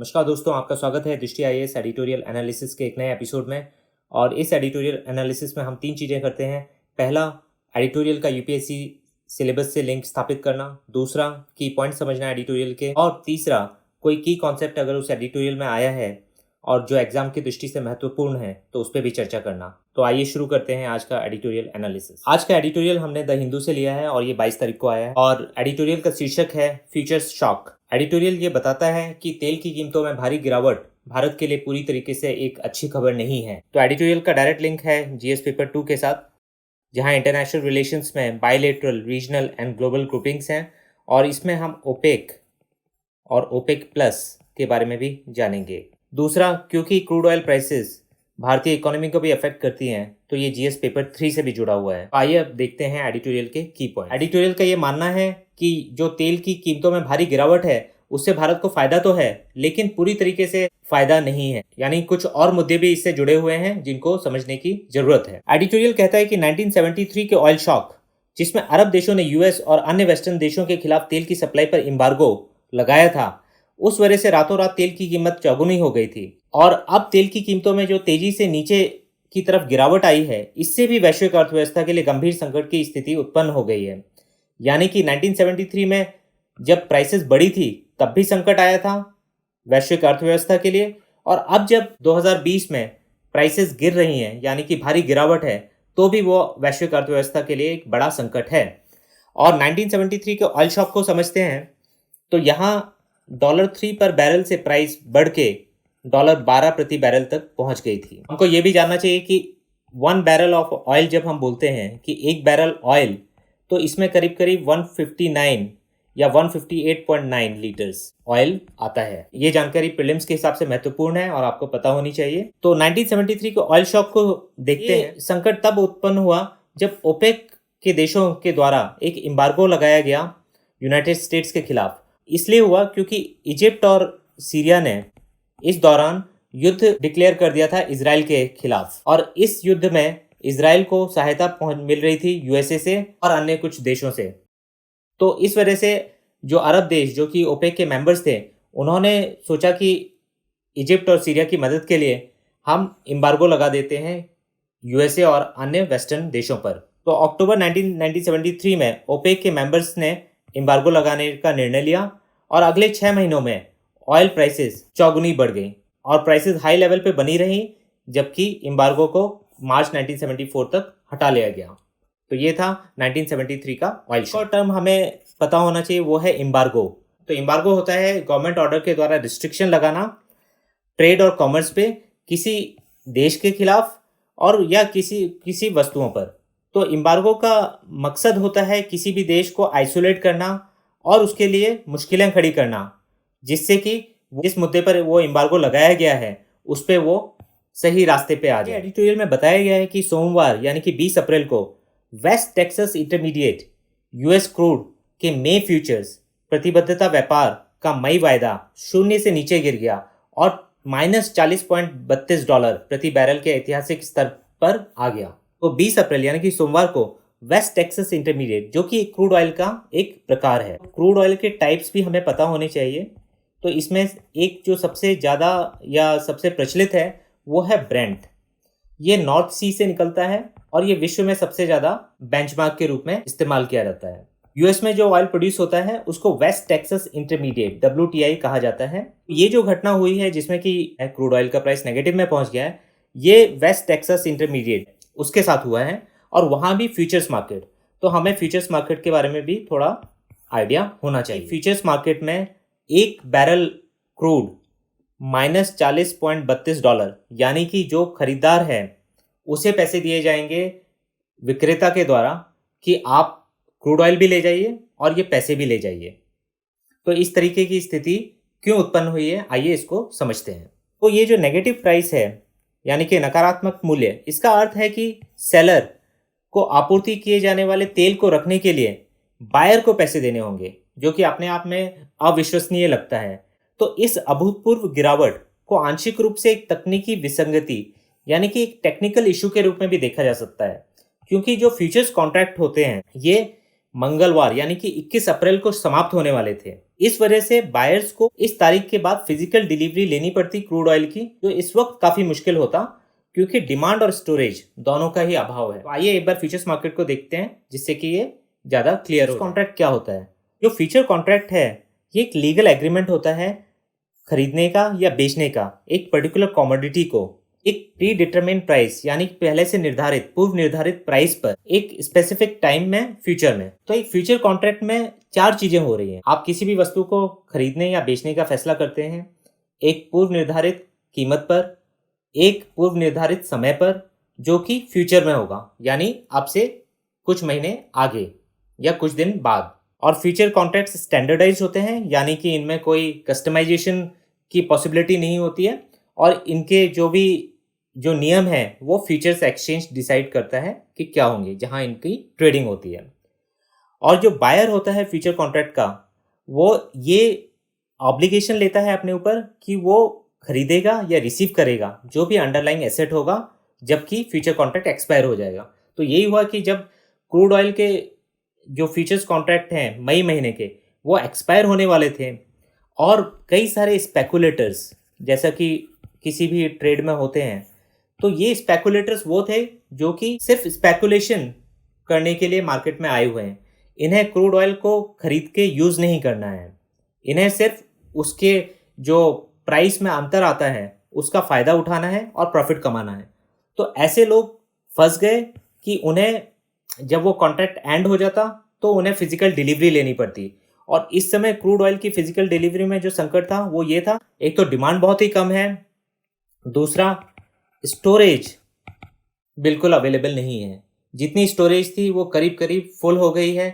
नमस्कार दोस्तों, आपका स्वागत है दृष्टि आईएएस एडिटोरियल एनालिसिस के एक नए एपिसोड में। और इस एडिटोरियल एनालिसिस में हम 3 चीज़ें करते हैं। पहला, एडिटोरियल का यूपीएससी सिलेबस से लिंक स्थापित करना। दूसरा, की पॉइंट समझना एडिटोरियल के। और तीसरा, कोई की कॉन्सेप्ट अगर उस एडिटोरियल में आया है और जो एग्जाम की दृष्टि से महत्वपूर्ण है तो उस पर भी चर्चा करना। तो आइए शुरू करते हैं आज का एडिटोरियल एनालिसिस। आज का एडिटोरियल हमने द हिंदू से लिया है और ये 22 तारीख को आया है। और एडिटोरियल का शीर्षक है फ्यूचर्स शॉक। एडिटोरियल ये बताता है कि तेल की कीमतों में भारी गिरावट भारत के लिए पूरी तरीके से एक अच्छी खबर नहीं है। तो एडिटोरियल का डायरेक्ट लिंक है जीएस पेपर 2 के साथ, जहां इंटरनेशनल रिलेशंस में bilateral, regional and global groupings हैं। और इसमें हम ओपेक और ओपेक प्लस के बारे में भी जानेंगे। दूसरा, क्योंकि क्रूड ऑयल प्राइसेस भारतीय इकोनॉमी को भी अफेक्ट करती हैं, तो ये जीएस पेपर 3 से भी जुड़ा हुआ है। आइए अब देखते हैं एडिटोरियल के की पॉइंट। एडिटोरियल का ये मानना है कि जो तेल की कीमतों में भारी गिरावट है उससे भारत को फायदा तो है, लेकिन पूरी तरीके से फायदा नहीं है। यानी कुछ और मुद्दे भी इससे जुड़े हुए हैं जिनको समझने की जरूरत है। एडिटोरियल कहता है कि 1973 के ऑयल शॉक, जिसमें अरब देशों ने यूएस और अन्य वेस्टर्न देशों के खिलाफ तेल की सप्लाई पर एम्बार्गो लगाया था, उस वजह से रातों रात तेल की कीमत चौगुनी हो गई थी। और अब तेल की कीमतों में जो तेजी से नीचे की तरफ गिरावट आई है, इससे भी वैश्विक अर्थव्यवस्था के लिए गंभीर संकट की स्थिति उत्पन्न हो गई है। यानी कि 1973 में जब प्राइसेस बढ़ी थी तब भी संकट आया था वैश्विक अर्थव्यवस्था के लिए, और अब जब 2020 में प्राइसेस गिर रही हैं, यानी कि भारी गिरावट है, तो भी वो वैश्विक अर्थव्यवस्था के लिए एक बड़ा संकट है। और 1973 के ऑयल शॉक को समझते हैं तो यहाँ $3 पर बैरल से प्राइस बढ़ के $12 प्रति बैरल तक पहुंच गई थी। हमको ये भी जानना चाहिए कि 1 बैरल ऑफ ऑयल, जब हम बोलते हैं कि 1 बैरल ऑयल, तो इसमें करीब करीब 159 या 158.9 लीटर्स ऑयल आता है। ये जानकारी प्रीलिम्स के हिसाब से महत्वपूर्ण है और आपको पता होनी चाहिए। तो 1973 के ऑयल शॉक को देखते हैं। संकट तब उत्पन्न हुआ जब ओपेक के देशों के द्वारा एक एम्बार्गो लगाया गया यूनाइटेड स्टेट्स के खिलाफ। इसलिए हुआ क्योंकि इजिप्ट और सीरिया ने इस दौरान युद्ध डिक्लेयर कर दिया था इजराइल के खिलाफ, और इस युद्ध में इजराइल को सहायता मिल रही थी यूएसए से और अन्य कुछ देशों से। तो इस वजह से जो अरब देश, जो कि ओपेक के मेंबर्स थे, उन्होंने सोचा कि इजिप्ट और सीरिया की मदद के लिए हम एम्बार्गो लगा देते हैं यूएसए और अन्य वेस्टर्न देशों पर। तो अक्टूबर 1973 में ओपेक के मेंबर्स ने एम्बार्गो लगाने का निर्णय लिया और अगले 6 महीनों में ऑयल प्राइसेस चौगुनी बढ़ गई और प्राइसेस हाई लेवल पे बनी रही, जबकि एम्बार्गो को मार्च 1974 तक हटा लिया गया। तो ये था 1973 का ऑयल शॉक। और टर्म हमें पता होना चाहिए, वो है एम्बार्गो। तो एम्बार्गो होता है गवर्नमेंट ऑर्डर के द्वारा रिस्ट्रिक्शन लगाना ट्रेड और कॉमर्स पे किसी देश के खिलाफ और या किसी वस्तुओं पर। तो एम्बार्गो का मकसद होता है किसी भी देश को आइसोलेट करना और उसके लिए मुश्किलें खड़ी करना, जिससे कि जिस मुद्दे पर वो एम्बार्गो लगाया गया है उस पर वो सही रास्ते पे आ जाए। एडिटोरियल में बताया गया है कि सोमवार यानी कि 20 अप्रैल को West Texas intermediate US crude के मई फ्यूचर्स प्रतिबद्धता व्यापार का मई वायदा 0 से नीचे गिर गया और -$40.32 प्रति बैरल के ऐतिहासिक स्तर पर आ गया। तो 20 अप्रैल यानी कि सोमवार को वेस्ट टेक्सास इंटरमीडिएट, जो कि क्रूड ऑयल का एक प्रकार है। क्रूड ऑयल के टाइप्स भी हमें पता होने चाहिए। तो इसमें एक जो सबसे ज़्यादा या सबसे प्रचलित है वो है ब्रेंट। ये नॉर्थ सी से निकलता है और ये विश्व में सबसे ज़्यादा बेंचमार्क के रूप में इस्तेमाल किया जाता है। यूएस में जो ऑयल प्रोड्यूस होता है उसको वेस्ट टेक्सास इंटरमीडिएट WTI कहा जाता है। ये जो घटना हुई है जिसमें कि क्रूड ऑयल का प्राइस नेगेटिव में पहुंच गया है, ये वेस्ट टेक्सास इंटरमीडिएट उसके साथ हुआ है और वहाँ भी फ्यूचर्स मार्केट। तो हमें फ्यूचर्स मार्केट के बारे में भी थोड़ा आइडिया होना चाहिए। फ्यूचर्स मार्केट में 1 बैरल क्रूड -$40.32, यानी कि जो खरीदार है उसे पैसे दिए जाएंगे विक्रेता के द्वारा कि आप क्रूड ऑयल भी ले जाइए और ये पैसे भी ले जाइए। तो इस तरीके की स्थिति क्यों उत्पन्न हुई है, आइए इसको समझते हैं। तो ये जो नेगेटिव प्राइस है यानी कि नकारात्मक मूल्य, इसका अर्थ है कि सेलर को आपूर्ति किए जाने वाले तेल को रखने के लिए बायर को पैसे देने होंगे, जो कि अपने आप में अविश्वसनीय लगता है। तो इस अभूतपूर्व गिरावट को आंशिक रूप से एक तकनीकी विसंगति यानी कि एक टेक्निकल इशू के रूप में भी देखा जा सकता है, क्योंकि जो फ्यूचर्स कॉन्ट्रैक्ट होते हैं ये मंगलवार यानी कि 21 अप्रैल को समाप्त होने वाले थे। इस वजह से बायर्स को इस तारीख के बाद फिजिकल डिलीवरी लेनी पड़ती क्रूड ऑयल की, जो इस वक्त काफी मुश्किल होता क्योंकि डिमांड और स्टोरेज दोनों का ही अभाव है। तो आइए एक बार फ्यूचर्स मार्केट को देखते हैं जिससे कि ये ज्यादा क्लियर हो। कॉन्ट्रैक्ट क्या होता है? जो फ्यूचर कॉन्ट्रैक्ट है ये एक लीगल एग्रीमेंट होता है खरीदने का या बेचने का एक पर्टिकुलर कमोडिटी को एक प्री डिटरमाइंड प्राइस यानी पहले से निर्धारित पूर्व निर्धारित प्राइस पर एक स्पेसिफिक टाइम में फ्यूचर में। तो एक फ्यूचर कॉन्ट्रैक्ट में 4 चीजें हो रही हैं। आप किसी भी वस्तु को खरीदने या बेचने का फैसला करते हैं एक पूर्व निर्धारित कीमत पर, एक पूर्व निर्धारित समय पर जो कि फ्यूचर में होगा यानी आपसे कुछ महीने आगे या कुछ दिन बाद। और फ्यूचर कॉन्ट्रैक्ट्स स्टैंडर्डाइज होते हैं यानी कि इनमें कोई कस्टमाइजेशन की पॉसिबिलिटी नहीं होती है और इनके जो नियम हैं वो फ्यूचर्स एक्सचेंज डिसाइड करता है कि क्या होंगे जहां इनकी ट्रेडिंग होती है। और जो बायर होता है फ्यूचर कॉन्ट्रैक्ट का वो ये ऑब्लिगेशन लेता है अपने ऊपर कि वो खरीदेगा या रिसीव करेगा जो भी अंडरलाइंग एसेट होगा जबकि फ्यूचर कॉन्ट्रैक्ट एक्सपायर हो जाएगा। तो यही हुआ कि जब क्रूड ऑयल के जो फ्यूचर्स कॉन्ट्रैक्ट हैं मई महीने के वो एक्सपायर होने वाले थे और कई सारे स्पेकुलेटर्स जैसा कि किसी भी ट्रेड में होते हैं, तो ये स्पेकुलेटर्स वो थे जो कि सिर्फ स्पेकुलेशन करने के लिए मार्केट में आए हुए हैं। इन्हें क्रूड ऑयल को खरीद के यूज़ नहीं करना है, इन्हें सिर्फ उसके जो प्राइस में अंतर आता है उसका फ़ायदा उठाना है और प्रॉफिट कमाना है। तो ऐसे लोग फंस गए कि उन्हें जब वो कॉन्ट्रैक्ट एंड हो जाता तो उन्हें फिजिकल डिलीवरी लेनी पड़ती। और इस समय क्रूड ऑयल की फिजिकल डिलीवरी में जो संकट था वो ये था, एक तो डिमांड बहुत ही कम है, दूसरा स्टोरेज बिल्कुल अवेलेबल नहीं है। जितनी स्टोरेज थी वो करीब करीब फुल हो गई है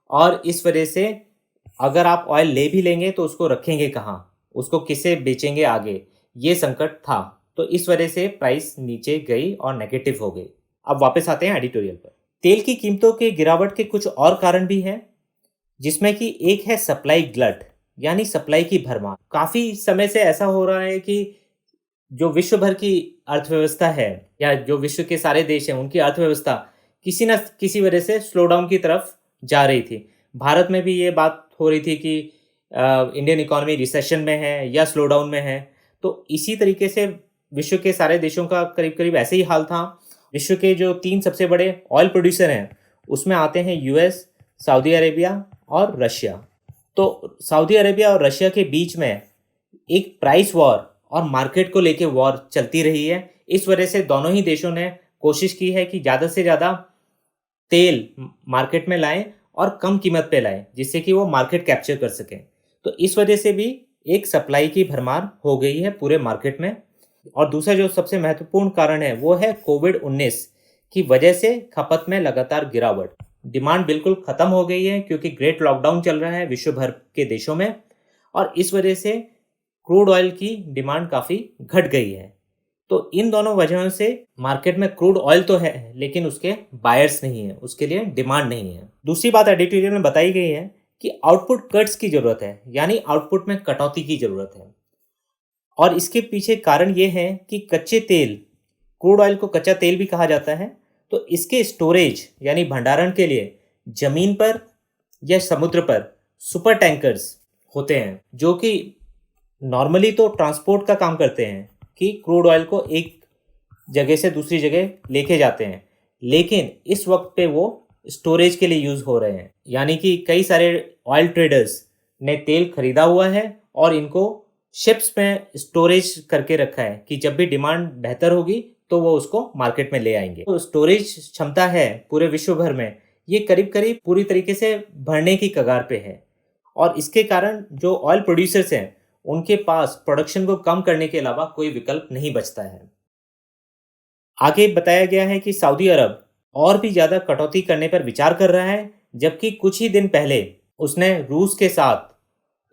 और इस वजह से अगर आप ऑयल ले भी लेंगे तो उसको रखेंगे कहाँ, उसको किसे बेचेंगे आगे, ये संकट था। तो इस वजह से प्राइस नीचे गई और नेगेटिव हो गई। अब वापस आते हैं एडिटोरियल पर। तेल की कीमतों के गिरावट के कुछ और कारण भी हैं जिसमें कि एक है सप्लाई ग्लट यानी सप्लाई की भरमार। काफ़ी समय से ऐसा हो रहा है कि जो विश्व भर की अर्थव्यवस्था है या जो विश्व के सारे देश हैं उनकी अर्थव्यवस्था किसी न किसी वजह से स्लो डाउन की तरफ जा रही थी। भारत में भी ये बात हो रही थी कि इंडियन इकोनॉमी रिसेशन में है या स्लो डाउन में है। तो इसी तरीके से विश्व के सारे देशों का करीब करीब ऐसे ही हाल था। विश्व के जो 3 सबसे बड़े ऑयल प्रोड्यूसर हैं उसमें आते हैं यूएस, सऊदी अरेबिया और रशिया। तो सऊदी अरेबिया और रशिया के बीच में एक प्राइस वॉर और मार्केट को लेके वॉर चलती रही है। इस वजह से दोनों ही देशों ने कोशिश की है कि ज़्यादा से ज़्यादा तेल मार्केट में लाएं और कम कीमत पे लाएं जिससे कि वो मार्केट कैप्चर कर सकें। तो इस वजह से भी एक सप्लाई की भरमार हो गई है पूरे मार्केट में। और दूसरा जो सबसे महत्वपूर्ण कारण है वो है कोविड-19 की वजह से खपत में लगातार गिरावट। डिमांड बिल्कुल ख़त्म हो गई है क्योंकि ग्रेट लॉकडाउन चल रहा है विश्व भर के देशों में और इस वजह से क्रूड ऑयल की डिमांड काफ़ी घट गई है। तो इन दोनों वजहों से मार्केट में क्रूड ऑयल तो है लेकिन उसके बायर्स नहीं है, उसके लिए डिमांड नहीं है। दूसरी बात एडिटोरियल में बताई गई है कि आउटपुट कट्स की ज़रूरत है यानी आउटपुट में कटौती की ज़रूरत है। और इसके पीछे कारण ये है कि कच्चे तेल, क्रूड ऑयल को कच्चा तेल भी कहा जाता है, तो इसके स्टोरेज यानी भंडारण के लिए ज़मीन पर या समुद्र पर सुपर टैंकर्स होते हैं जो कि नॉर्मली तो ट्रांसपोर्ट का काम करते हैं कि क्रूड ऑयल को एक जगह से दूसरी जगह लेके जाते हैं, लेकिन इस वक्त पे वो स्टोरेज के लिए यूज़ हो रहे हैं। यानी कि कई सारे ऑयल ट्रेडर्स ने तेल खरीदा हुआ है और इनको शिप्स में स्टोरेज करके रखा है कि जब भी डिमांड बेहतर होगी तो वो उसको मार्केट में ले आएंगे। तो स्टोरेज क्षमता है पूरे विश्व भर में ये करीब करीब पूरी तरीके से भरने की कगार पे है और इसके कारण जो ऑयल प्रोड्यूसर्स हैं उनके पास प्रोडक्शन को कम करने के अलावा कोई विकल्प नहीं बचता है। आगे बताया गया है कि सऊदी अरब और भी ज़्यादा कटौती करने पर विचार कर रहा है, जबकि कुछ ही दिन पहले उसने रूस के साथ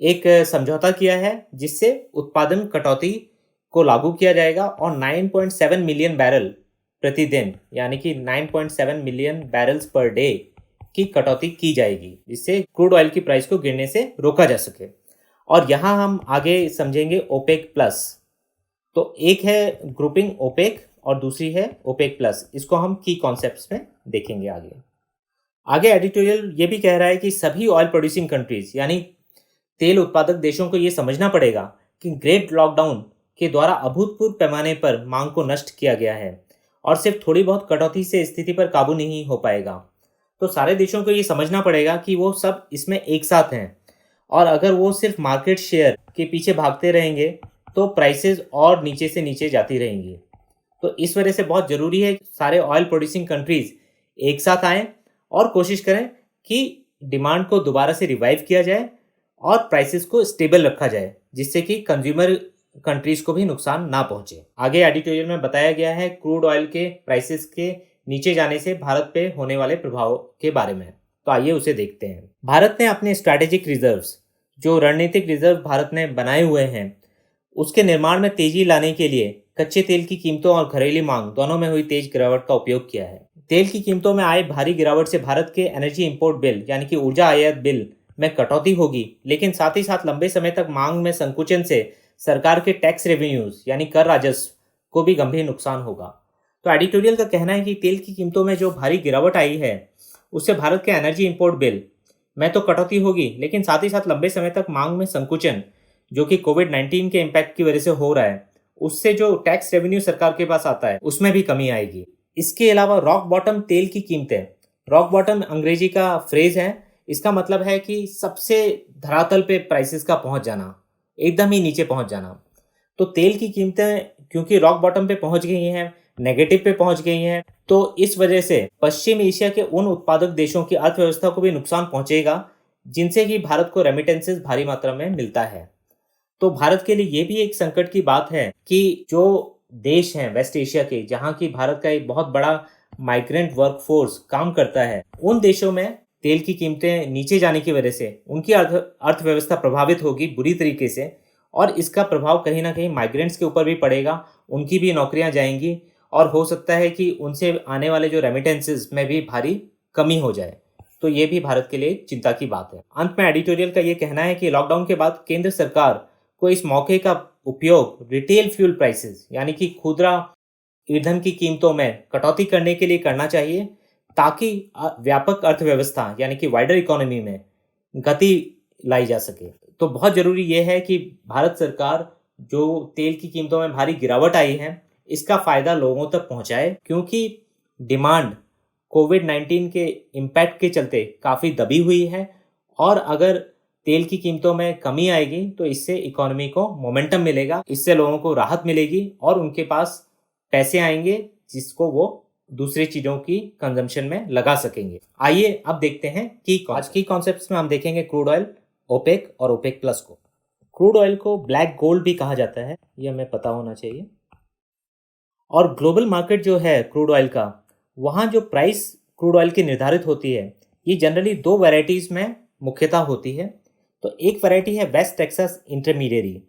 एक समझौता किया है जिससे उत्पादन कटौती को लागू किया जाएगा और 9.7 मिलियन बैरल प्रतिदिन यानी कि 9.7 मिलियन बैरल्स पर डे की कटौती की जाएगी जिससे क्रूड ऑयल की प्राइस को गिरने से रोका जा सके। और यहाँ हम आगे समझेंगे ओपेक प्लस। तो एक है ग्रुपिंग ओपेक और दूसरी है ओपेक प्लस। इसको हम की कॉन्सेप्ट्स में देखेंगे आगे। आगे एडिटोरियल ये भी कह रहा है कि सभी ऑयल प्रोड्यूसिंग कंट्रीज यानी तेल उत्पादक देशों को ये समझना पड़ेगा कि ग्रेट लॉकडाउन के द्वारा अभूतपूर्व पैमाने पर मांग को नष्ट किया गया है और सिर्फ थोड़ी बहुत कटौती से स्थिति पर काबू नहीं हो पाएगा। तो सारे देशों को ये समझना पड़ेगा कि वो सब इसमें एक साथ हैं और अगर वो सिर्फ मार्केट शेयर के पीछे भागते रहेंगे तो प्राइसेस और नीचे से नीचे जाती रहेंगी। तो इस वजह से बहुत ज़रूरी है कि सारे ऑयल प्रोड्यूसिंग कंट्रीज एक साथ आएँ और कोशिश करें कि डिमांड को दोबारा से रिवाइव किया जाए और प्राइसेस को स्टेबल रखा जाए, जिससे कि कंज्यूमर कंट्रीज को भी नुकसान ना पहुंचे। आगे एडिटोरियल में बताया गया है क्रूड ऑयल के प्राइसेस के नीचे जाने से भारत पे होने वाले प्रभाव के बारे में। तो आइए उसे देखते हैं। भारत ने अपने स्ट्रैटेजिक रिजर्व्स, जो रणनीतिक रिजर्व भारत ने बनाए हुए हैं, उसके निर्माण में तेजी लाने के लिए कच्चे तेल की कीमतों और घरेलू मांग दोनों में हुई तेज गिरावट का उपयोग किया है। तेल की कीमतों में आए भारी गिरावट से भारत के एनर्जी इंपोर्ट बिल यानी कि ऊर्जा आयात बिल में कटौती होगी, लेकिन साथ ही साथ लंबे समय तक मांग में संकुचन से सरकार के टैक्स रेवेन्यूज यानी कर राजस्व को भी गंभीर नुकसान होगा। तो एडिटोरियल का कहना है कि तेल की कीमतों में जो भारी गिरावट आई है उससे भारत के एनर्जी इंपोर्ट बिल में तो कटौती होगी, लेकिन साथ ही साथ लंबे समय तक मांग में संकुचन जो कि कोविड-19 के इम्पैक्ट की वजह से हो रहा है, उससे जो टैक्स रेवेन्यू सरकार के पास आता है उसमें भी कमी आएगी। इसके अलावा रॉक बॉटम तेल की कीमतें, रॉक बॉटम अंग्रेजी का फ्रेज है, इसका मतलब है कि सबसे धरातल पे प्राइसेस का पहुंच जाना, एकदम ही नीचे पहुंच जाना। तो तेल की कीमतें क्योंकि रॉक बॉटम पे पहुंच गई हैं, नेगेटिव पे पहुंच गई हैं, तो इस वजह से पश्चिम एशिया के उन उत्पादक देशों की अर्थव्यवस्था को भी नुकसान पहुंचेगा जिनसे कि भारत को रेमिटेंसेस भारी मात्रा में मिलता है। तो भारत के लिए ये भी एक संकट की बात है कि जो देश हैं वेस्ट एशिया के, जहाँ की भारत का एक बहुत बड़ा माइग्रेंट वर्कफोर्स काम करता है, उन देशों में तेल की कीमतें नीचे जाने की वजह से उनकी अर्थव्यवस्था प्रभावित होगी बुरी तरीके से, और इसका प्रभाव कहीं ना कहीं माइग्रेंट्स के ऊपर भी पड़ेगा, उनकी भी नौकरियां जाएंगी और हो सकता है कि उनसे आने वाले जो रेमिटेंसेस में भी भारी कमी हो जाए। तो ये भी भारत के लिए चिंता की बात है। अंत में एडिटोरियल का ये कहना है कि लॉकडाउन के बाद केंद्र सरकार को इस मौके का उपयोग रिटेल फ्यूल प्राइसेस यानी कि खुदरा ईंधन की कीमतों में कटौती करने के लिए करना चाहिए, ताकि व्यापक अर्थव्यवस्था यानी कि वाइडर इकोनॉमी में गति लाई जा सके। तो बहुत ज़रूरी ये है कि भारत सरकार जो तेल की कीमतों में भारी गिरावट आई है इसका फ़ायदा लोगों तक पहुंचाए, क्योंकि डिमांड कोविड-19 के इम्पैक्ट के चलते काफ़ी दबी हुई है और अगर तेल की कीमतों में कमी आएगी तो इससे इकोनॉमी को मोमेंटम मिलेगा, इससे लोगों को राहत मिलेगी और उनके पास पैसे आएंगे जिसको वो दूसरी चीज़ों की कंजम्पशन में लगा सकेंगे। आइए अब देखते हैं कि आज की कॉन्सेप्ट्स में हम देखेंगे क्रूड ऑयल, ओपेक और ओपेक प्लस को। क्रूड ऑयल को ब्लैक गोल्ड भी कहा जाता है, ये हमें पता होना चाहिए। और ग्लोबल मार्केट जो है क्रूड ऑयल का, वहाँ जो प्राइस क्रूड ऑयल की निर्धारित होती है ये जनरली दो वैरायटीज़ में मुख्यतः होती है। तो एक वैरायटी है वेस्ट टेक्सास इंटरमीडिएरी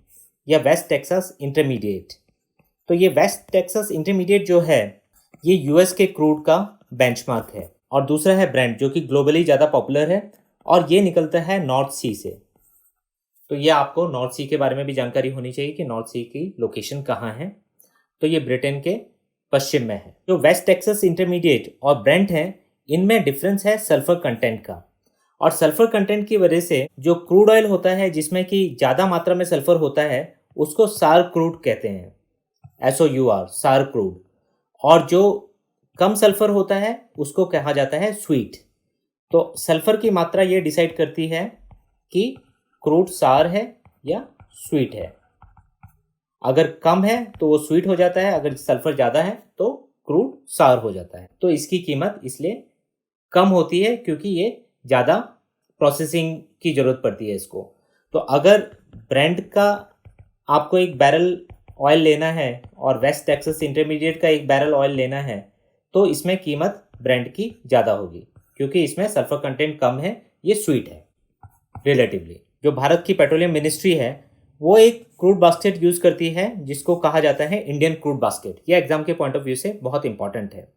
या वेस्ट टेक्सास इंटरमीडिएट। तो ये वेस्ट टेक्सास इंटरमीडिएट जो है ये यूएस के क्रूड का बेंचमार्क है, और दूसरा है ब्रेंट जो कि ग्लोबली ज़्यादा पॉपुलर है और ये निकलता है नॉर्थ सी से। तो ये आपको नॉर्थ सी के बारे में भी जानकारी होनी चाहिए कि नॉर्थ सी की लोकेशन कहाँ है। तो ये ब्रिटेन के पश्चिम में है। जो वेस्ट टेक्सास इंटरमीडिएट और ब्रेंट है इनमें डिफरेंस है सल्फर कंटेंट का, और सल्फर कंटेंट की वजह से जो क्रूड ऑयल होता है जिसमें कि ज़्यादा मात्रा में सल्फर होता है उसको सार क्रूड कहते हैं, SOUR सार क्रूड, और जो कम सल्फर होता है उसको कहा जाता है स्वीट। तो सल्फर की मात्रा ये डिसाइड करती है कि क्रूड सार है या स्वीट है। अगर कम है तो वो स्वीट हो जाता है, अगर सल्फर ज़्यादा है तो क्रूड सार हो जाता है। तो इसकी कीमत इसलिए कम होती है क्योंकि ये ज़्यादा प्रोसेसिंग की ज़रूरत पड़ती है इसको। तो अगर ब्रेंट का आपको एक बैरल ऑयल लेना है और वेस्ट टेक्सास इंटरमीडिएट का एक बैरल ऑयल लेना है तो इसमें कीमत ब्रेंट की ज़्यादा होगी क्योंकि इसमें सल्फर कंटेंट कम है, ये स्वीट है रिलेटिवली। जो भारत की पेट्रोलियम मिनिस्ट्री है वो एक क्रूड बास्केट यूज़ करती है जिसको कहा जाता है इंडियन क्रूड बास्केट। ये एग्जाम के पॉइंट ऑफ व्यू से बहुत इंपॉर्टेंट है।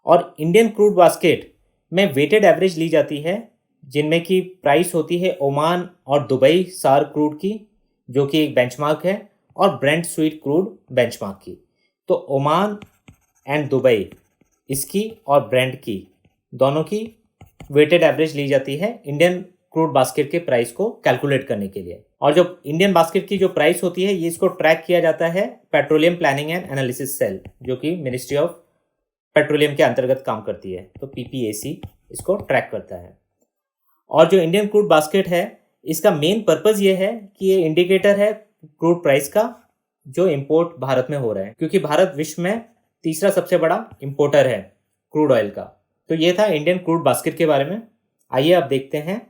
और इंडियन क्रूड बास्केट में वेटेड एवरेज ली जाती है जिनमें की प्राइस होती है ओमान और दुबई सार क्रूड की जो कि एक बेंचमार्क है, और ब्रेंट स्वीट क्रूड बेंचमार्क की। तो ओमान एंड दुबई इसकी और ब्रेंट की दोनों की वेटेड एवरेज ली जाती है इंडियन क्रूड बास्केट के प्राइस को कैलकुलेट करने के लिए। और जो इंडियन बास्केट की जो प्राइस होती है ये इसको ट्रैक किया जाता है petroleum planning and analysis cell, जो कि मिनिस्ट्री ऑफ पेट्रोलियम के अंतर्गत काम करती है। तो पीपीएसी इसको ट्रैक करता है। और जो इंडियन क्रूड बास्केट है इसका मेन पर्पस ये है कि ये इंडिकेटर है क्रूड प्राइस का जो इंपोर्ट भारत में हो रहा है, क्योंकि भारत विश्व में तीसरा सबसे बड़ा इंपोर्टर है क्रूड ऑयल का। तो ये था इंडियन क्रूड बास्केट के बारे में। आइए अब देखते हैं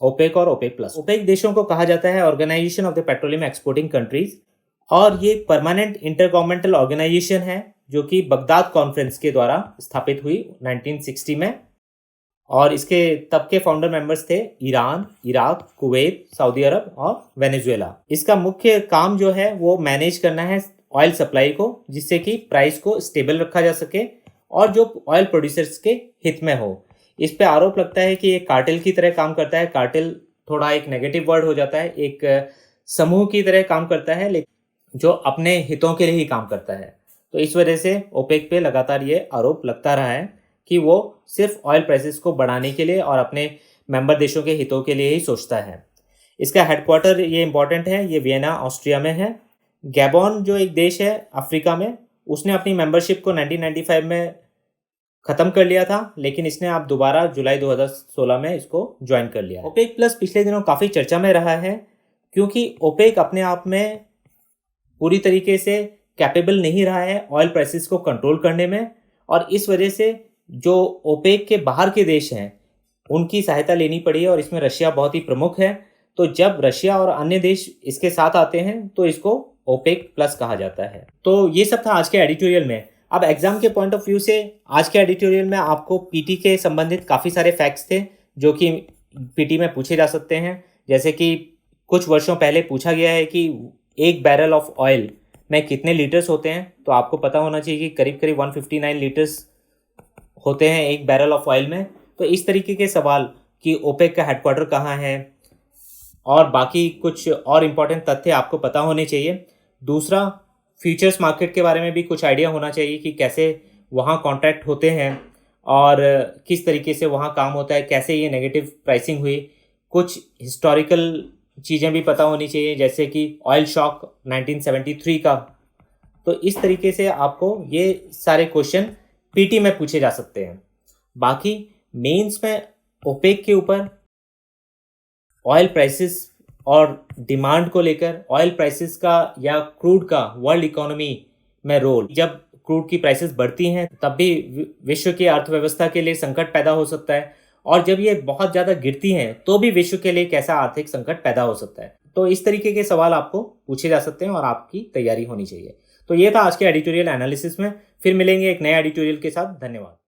ओपेक और ओपेक प्लस। ओपेक देशों को कहा जाता है organization of the petroleum exporting countries, और ये परमानेंट इंटरगवर्नमेंटल ऑर्गेनाइजेशन है जो कि बगदाद कॉन्फ्रेंस के द्वारा स्थापित हुई 1960 में। और इसके तब के फाउंडर मेंबर्स थे ईरान, इराक, कुवैत, सऊदी अरब और वेनेजुएला। इसका मुख्य काम जो है वो मैनेज करना है ऑयल सप्लाई को, जिससे कि प्राइस को स्टेबल रखा जा सके और जो ऑयल प्रोड्यूसर्स के हित में हो। इस पे आरोप लगता है कि ये कार्टेल की तरह काम करता है। कार्टेल थोड़ा एक नेगेटिव वर्ड हो जाता है, एक समूह की तरह काम करता है लेकिन जो अपने हितों के लिए ही काम करता है। तो इस वजह से ओपेक पे लगातार ये आरोप लगता रहा है कि वो सिर्फ ऑयल प्राइसेस को बढ़ाने के लिए और अपने मेंबर देशों के हितों के लिए ही सोचता है। इसका हेडक्वार्टर ये इंपॉर्टेंट है, ये वियना ऑस्ट्रिया में है। गैबॉन जो एक देश है अफ्रीका में, उसने अपनी मेंबरशिप को 1995 में ख़त्म कर लिया था, लेकिन इसने अब दोबारा जुलाई 2016 में इसको ज्वाइन कर लिया। ओपेक प्लस पिछले दिनों काफ़ी चर्चा में रहा है, क्योंकि ओपेक अपने आप में पूरी तरीके से कैपेबल नहीं रहा है ऑयल प्राइसेस को कंट्रोल करने में, और इस वजह से जो ओपेक के बाहर के देश हैं उनकी सहायता लेनी पड़ी है, और इसमें रशिया बहुत ही प्रमुख है। तो जब रशिया और अन्य देश इसके साथ आते हैं तो इसको ओपेक प्लस कहा जाता है। तो ये सब था आज के एडिटोरियल में। अब एग्जाम के पॉइंट ऑफ व्यू से आज के एडिटोरियल में आपको पीटी के संबंधित काफ़ी सारे फैक्ट्स थे जो कि पीटी में पूछे जा सकते हैं। जैसे कि कुछ वर्षों पहले पूछा गया है कि एक बैरल ऑफ ऑयल में कितने लीटर्स होते हैं, तो आपको पता होना चाहिए कि करीब करीब 159 लीटर्स होते हैं एक बैरल ऑफ ऑयल में। तो इस तरीके के सवाल कि ओपेक का हेडक्वार्टर कहाँ है और बाकी कुछ और इम्पोर्टेंट तथ्य आपको पता होने चाहिए। दूसरा, फ्यूचर्स मार्केट के बारे में भी कुछ आइडिया होना चाहिए कि कैसे वहाँ कॉन्ट्रैक्ट होते हैं और किस तरीके से वहाँ काम होता है, कैसे ये नेगेटिव प्राइसिंग हुई। कुछ हिस्टोरिकल चीज़ें भी पता होनी चाहिए, जैसे कि ऑयल शॉक 1973 का। तो इस तरीके से आपको ये सारे क्वेश्चन पीटी में पूछे जा सकते हैं। बाकी मेंस में ओपेक के ऊपर ऑयल प्राइसेस और डिमांड को लेकर, ऑयल प्राइसेस का या क्रूड का वर्ल्ड इकोनॉमी में रोल, जब क्रूड की प्राइसेस बढ़ती हैं तब भी विश्व की अर्थव्यवस्था के लिए संकट पैदा हो सकता है, और जब ये बहुत ज़्यादा गिरती हैं तो भी विश्व के लिए कैसा आर्थिक संकट पैदा हो सकता है। तो इस तरीके के सवाल आपको पूछे जा सकते हैं और आपकी तैयारी होनी चाहिए। तो ये था आज के एडिटोरियल एनालिसिस में। फिर मिलेंगे एक नए एडिटोरियल के साथ। धन्यवाद।